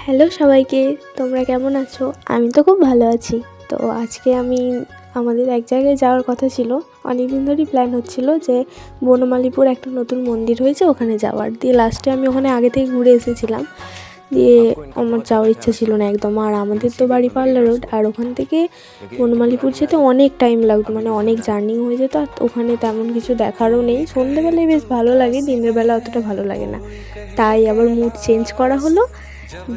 Hello সবাইকে, তোমরা কেমন আছো? আমি তো খুব ভালো আছি। তো আজকে আমাদের এক জায়গায় যাওয়ার কথা ছিল। অনেকদিন ধরেই প্ল্যান হচ্ছিল যে বনমালীপুর একটা নতুন মন্দির হয়েছে ওখানে যাওয়ার। দিয়ে লাস্টে আমি ওখানে আগে থেকে ঘুরে এসেছিলাম, দিয়ে আমার যাওয়ার ইচ্ছা ছিল না একদম। আর আমাদের তো বাড়ি পাল্লা রোড, আর ওখান থেকে বনমালীপুর যেতে অনেক টাইম লাগতো, মানে অনেক জার্নি হয়ে যেত। আর ওখানে তেমন কিছু দেখারও নেই। সন্ধ্যেবেলায় বেশ ভালো লাগে, দিনের বেলা অতটা ভালো লাগে না। তাই আবার মুড চেঞ্জ করা হলো।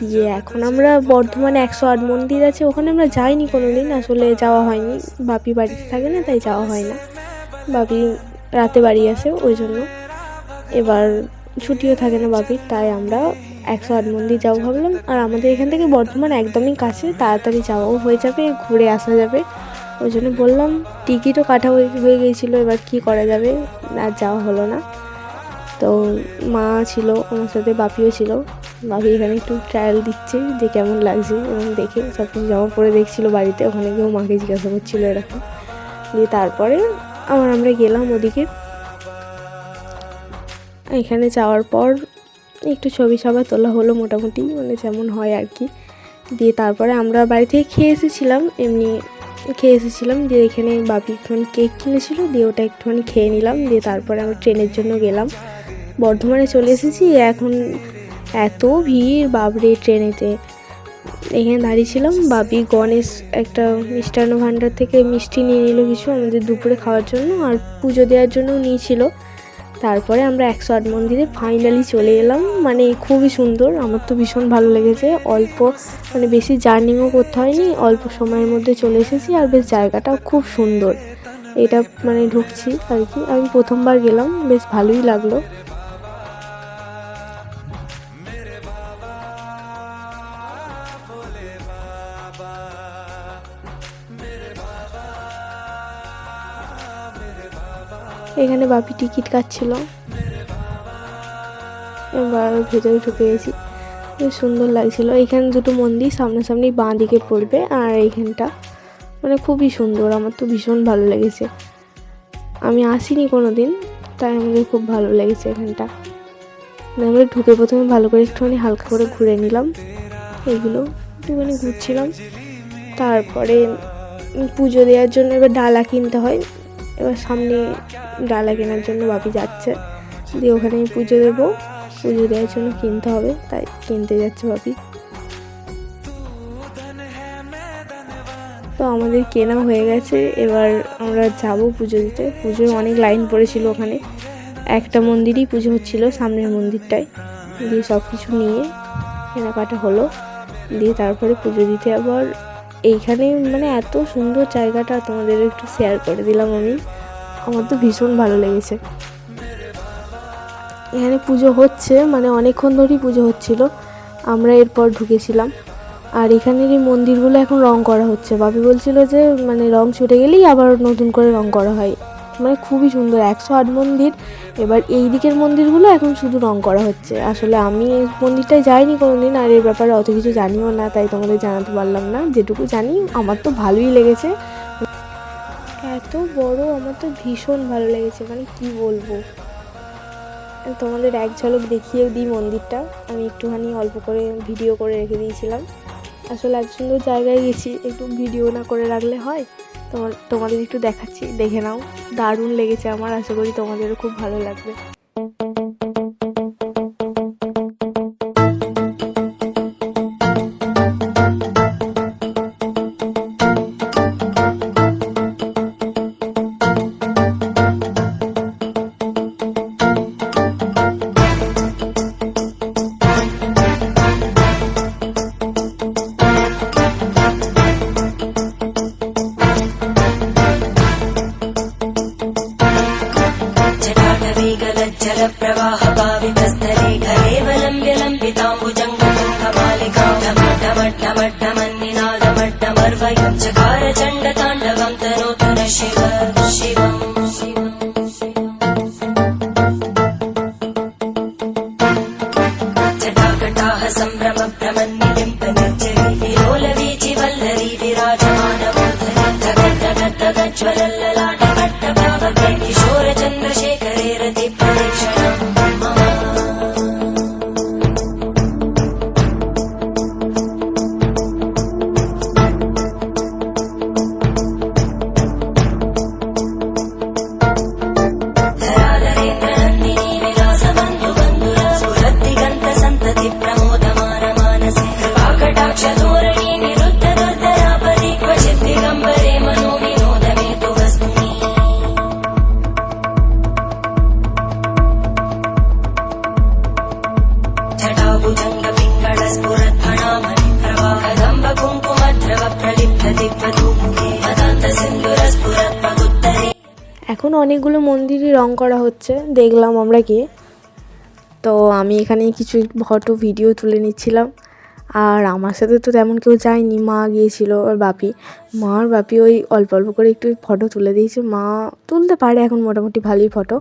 দিয়ে এখন আমরা বর্ধমানে 108 মন্দির আছে, ওখানে আমরা যাইনি কোনো দিন, আসলে যাওয়া হয়নি। বাপি বাড়িতে থাকে না, তাই যাওয়া হয় না। বাপি রাতে বাড়ি আসে, ওই জন্য এবার ছুটিও থাকে না বাপির, তাই আমরা 108 মন্দির যাবো ভাবলাম। আর আমাদের এখান থেকে বর্ধমান একদমই কাছে, তাড়াতাড়ি যাওয়াও হয়ে যাবে, ঘুরে আসা যাবে। ওই জন্য বললাম, টিকিটও কাটা হয়ে গিয়েছিলো, এবার কি করা যাবে, আর যাওয়া হলো না। তো মা ছিল আমার সাথে, বাপিও ছিল। বাপি এখানে একটু ট্রায়াল দিচ্ছে যে কেমন লাগছে, এবং দেখে সব কিছু জমা পড়ে দেখছিলো বাড়িতে। ওখানে গিয়েও মাকে জিজ্ঞাসা করছিলো এরকম। দিয়ে তারপরে আমরা গেলাম ওদিকে। এখানে যাওয়ার পর একটু ছবি সবা তোলা হলো, মোটামুটি মানে যেমন হয় আর কি। দিয়ে তারপরে আমরা বাড়ি থেকে খেয়ে এসেছিলাম, দিয়ে এখানে বাপি একটুখানি কেক কিনেছিল, দিয়ে ওটা একটুখানি খেয়ে নিলাম। দিয়ে তারপরে আমরা ট্রেনের জন্য গেলাম, বর্ধমানে চলে এসেছি। এখন এত ভিড় বাবরে ট্রেনেতে। এখানে দাঁড়িয়েছিলাম, বাপি গণেশ একটা মিষ্টান্ন ভাণ্ডার থেকে মিষ্টি নিয়ে নিল কিছু আমাদের দুপুরে খাওয়ার জন্য, আর পুজো দেওয়ার জন্য নিয়েছিল। তারপরে আমরা 108 মন্দিরে ফাইনালি চলে এলাম। মানে খুবই সুন্দর, আমার তো ভীষণ ভালো লেগেছে। মানে বেশি জার্নিও করতে হয়নি, অল্প সময়ের মধ্যে চলে এসেছি। আর বেশ জায়গাটাও খুব সুন্দর। এটা মানে ঢুকছি আর কি, আমি প্রথমবার গেলাম, বেশ ভালোই লাগলো। এখানে বাপি টিকিট কাটছিল, এবার ভেতরে ঢুকে গেছি। বেশ সুন্দর লাগছিল। এখানে দুটো মন্দির সামনাসামনি, বাঁ দিকে পড়বে, আর এইখানটা মানে খুবই সুন্দর, আমার তো ভীষণ ভালো লেগেছে। আমি আসিনি কোনো দিন, তাই আমাদের খুব ভালো লেগেছে এখানটা। আমরা ঢুকে প্রথমে ভালো করে একটুখানি হালকা করে ঘুরে নিলাম, এইগুলো একটুখানি ঘুরছিলাম। তারপরে পুজো দেওয়ার জন্য এবার ডালা কিনতে হয়, এবার সামনে ডালা কেনার জন্য বাপি যাচ্ছে। দিয়ে ওখানে পুজো দেওয়ার জন্য কিনতে হবে, তাই কিনতে যাচ্ছে বাপি। তো আমাদের কেনা হয়ে গেছে, এবার আমরা যাব পুজো দিতে। পুজোর অনেক লাইন পড়েছিল ওখানে, একটা মন্দিরই পুজো হচ্ছিল, সামনের মন্দিরটায়। দিয়ে সব কিছু নিয়ে কেনাকাটা হলো, দিয়ে তারপরে পুজো দিতে। আবার এইখানে মানে এত সুন্দর জায়গাটা, তোমাদের একটু শেয়ার করে দিলাম আমি। আমার তো ভীষণ ভালো লেগেছে। এখানে পুজো হচ্ছে, মানে অনেকক্ষণ ধরেই পুজো হচ্ছিল, আমরা এরপর ঢুকেছিলাম। আর এখানের এই মন্দিরগুলো এখন রং করা হচ্ছে। বাপি বলছিল যে মানে রং ছুটে গেলেই আবার নতুন করে রং করা হয়। মানে খুবই সুন্দর 108 মন্দির। এবার এই দিকের মন্দিরগুলো এখন শুধু রং করা হচ্ছে। আসলে আমি এই মন্দিরটায় যাইনি কোনো দিন, আর এর ব্যাপারে অত কিছু জানিও না, তাই তোমাদের জানাতে পারলাম না। যেটুকু জানি আমার তো ভালোই লেগেছে, এত বড়, আমার তো ভীষণ ভালো লেগেছে, মানে কি বলবো। তোমাদের এক ঝলক দেখিয়ে দিই মন্দিরটা। আমি একটুখানি অল্প করে ভিডিও করে রেখে দিয়েছিলাম। আসলে এত সুন্দর জায়গায় গেছি, একটু ভিডিও না করে রাখলে হয়? তোমাদের একটু দেখাচ্ছি, দেখে নাও। দারুণ লেগেছে আমার, আশা করি তোমাদেরও খুব ভালো লাগবে। जलप्रवाहपावितस्थले कलेवलम्ब्य लम्बिताम्बुजङ्गमालिका डमड्डमड्डमड्डमन्निनादमड्डमर्वयं चकार चण्डताण्डवं तनोतु न शिव शिवम् जटाकटाः सम्भ्रमभ्रमन्निलिम्पनिर्जरी विलोलवीचि वल्लरी विराजमानमूर्धनि धगद्धगद्धगज्ज्वलल्ललाटपट्टपावके किशोरचन्द्रशेखरे रतिप्रदक्षिणम् सिन्दूरस्फुरत्वमुत्तरे এখন অনেকগুলো মন্দিরই রং করা হচ্ছে, দেখলাম আমরা গিয়ে। তো আমি এখানে কিছু ফটো ভিডিও তুলে নিচ্ছিলাম। আর আমার সাথে তো তেমন কেউ যায়নি, মা গিয়েছিল আর বাপি। মা আর বাপি ওই অল্প অল্প করে একটু ফটো তুলে দিয়েছে। মা তুলতে পারে এখন মোটামুটি ভালোই ফটো।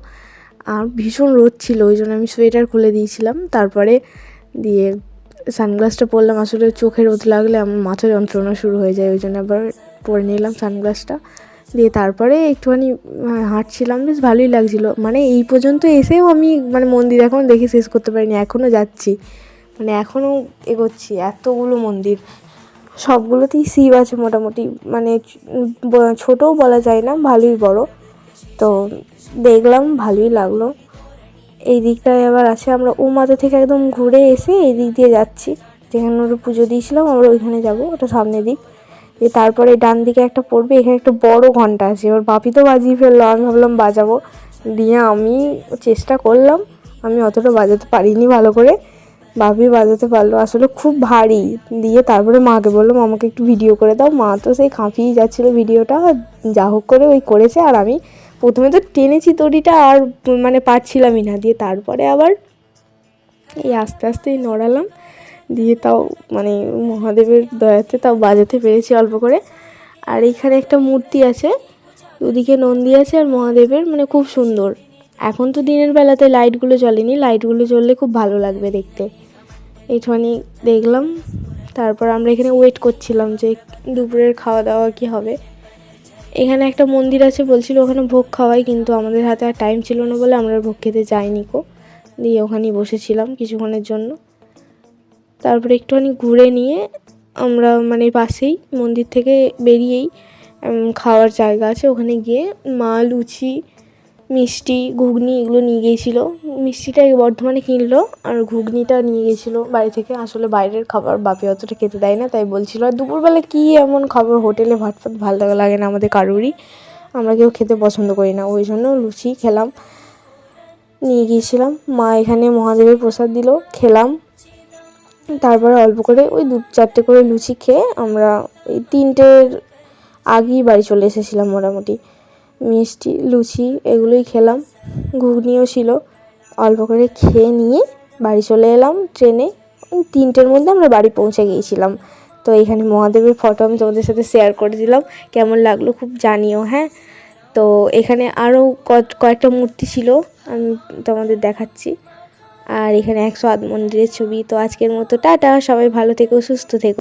আর ভীষণ রোদ ছিল, ওই জন্য আমি সোয়েটার খুলে দিয়েছিলাম। তারপরে দিয়ে সানগ্লাসটা পরলাম, আসলে চোখে রোদ লাগলে আমার মাথা যন্ত্রণা শুরু হয়ে যায়, ওই জন্য আবার পরে নিলাম সানগ্লাসটা। দিয়ে তারপরে একটুখানি হাঁটছিলাম, বেশ ভালোই লাগছিলো। মানে এই পর্যন্ত এসেও আমি মানে মন্দির এখনও দেখে শেষ করতে পারিনি, এখনও যাচ্ছি, মানে এখনও এগোচ্ছি। এতগুলো মন্দির, সবগুলোতেই শিব আছে মোটামুটি, মানে ছোটও বলা যায় না, ভালোই বড়। তো দেখলাম, ভালোই লাগলো। এই দিকটায় আবার আছে, আমরা ও মাথা থেকে একদম ঘুরে এসে এই দিক দিয়ে যাচ্ছি, যেখানে ওরা পুজো দিয়েছিলাম আমরা ওইখানে যাব, ওটা সামনের দিক। দিয়ে তারপরে ডান দিকে একটা পড়বে, এখানে একটা বড় ঘন্টা আছে। এবার বাপি তো বাজিয়ে ফেললো, আমি ভাবলাম বাজাবো। দিয়ে আমি চেষ্টা করলাম, আমি অতটা বাজাতে পারিনি ভালো করে, বাপি বাজাতে পারলো, আসলে খুব ভারী। দিয়ে তারপরে মাকে বললাম আমাকে একটু ভিডিও করে দাও, মা তো সেই কাঁপিয়ে যাচ্ছিলো ভিডিওটা, যা হোক করে ওই করেছে। আর আমি প্রথমে তো টেনেছি দড়িটা, আর মানে পারছিলামই না। দিয়ে তারপরে আবার এই আস্তে আস্তেই নড়ালাম, দিয়ে তাও মানে মহাদেবের দয়াতে তাও বাজাতে পেরেছি অল্প করে। আর এইখানে একটা মূর্তি আছে, দুদিকে নন্দী আছে আর মহাদেবের, মানে খুব সুন্দর। এখন তো দিনের বেলাতে লাইটগুলো জ্বলেনি, লাইটগুলো জ্বললে খুব ভালো লাগবে দেখতে। এইখানে দেখলাম। তারপর আমরা এখানে ওয়েট করছিলাম যে দুপুরের খাওয়া দাওয়া কি হবে। এখানে একটা মন্দির আছে, বলছিল ওখানে ভোগ খাওয়াই, কিন্তু আমাদের হাতে আর টাইম ছিল না বলে আমরা ভোগ খেতে যাইনি কো। দিয়ে ওখানেই বসেছিলাম কিছুক্ষণের জন্য। তারপরে একটুখানি ঘুরে নিয়ে আমরা মানে পাশেই মন্দির থেকে বেরিয়েই খাওয়ার জায়গা আছে, ওখানে গিয়ে মা লুচি, মিষ্টি, ঘুগনি এগুলো নিয়ে গিয়েছিলো। মিষ্টিটা বর্ধমানে কিনলো, আর ঘুগনিটা নিয়ে গেছিলো বাড়ি থেকে। আসলে বাইরের খাবার বাপি অতটা খেতে দেয় না, তাই বলছিল। আর দুপুরবেলা কী এমন খাবার, হোটেলে ভাত ফাত ভালো লাগে না আমাদের কারোরই, আমরা কেউ খেতে পছন্দ করি না, ওই জন্য লুচি খেলাম, নিয়ে গিয়েছিলাম। মা এখানে মহাদেবের প্রসাদ দিল, খেলাম। তারপরে অল্প করে ওই 2-4টে করে লুচি খেয়ে আমরা এই 3টের আগেই বাড়ি চলে এসেছিলাম মোটামুটি। মিষ্টি, লুচি এগুলোই খেলাম, ঘুগনিও ছিল। অল্প করে খেয়ে নিয়ে বাড়ি চলে এলাম ট্রেনে। 3টের মধ্যে আমরা বাড়ি পৌঁছে গিয়েছিলাম। তো এখানে মহাদেবের ফটো আমি তোমাদের সাথে শেয়ার করে দিলাম, কেমন লাগলো খুব জানিও, হ্যাঁ। তো এখানে আরও কয়েকটা মূর্তি ছিল, আমি তোমাদের দেখাচ্ছি। আর এখানে 108 মন্দিরের ছবি। তো আজকের মতো টাটা, সবাই ভালো থেকো, সুস্থ থেকো।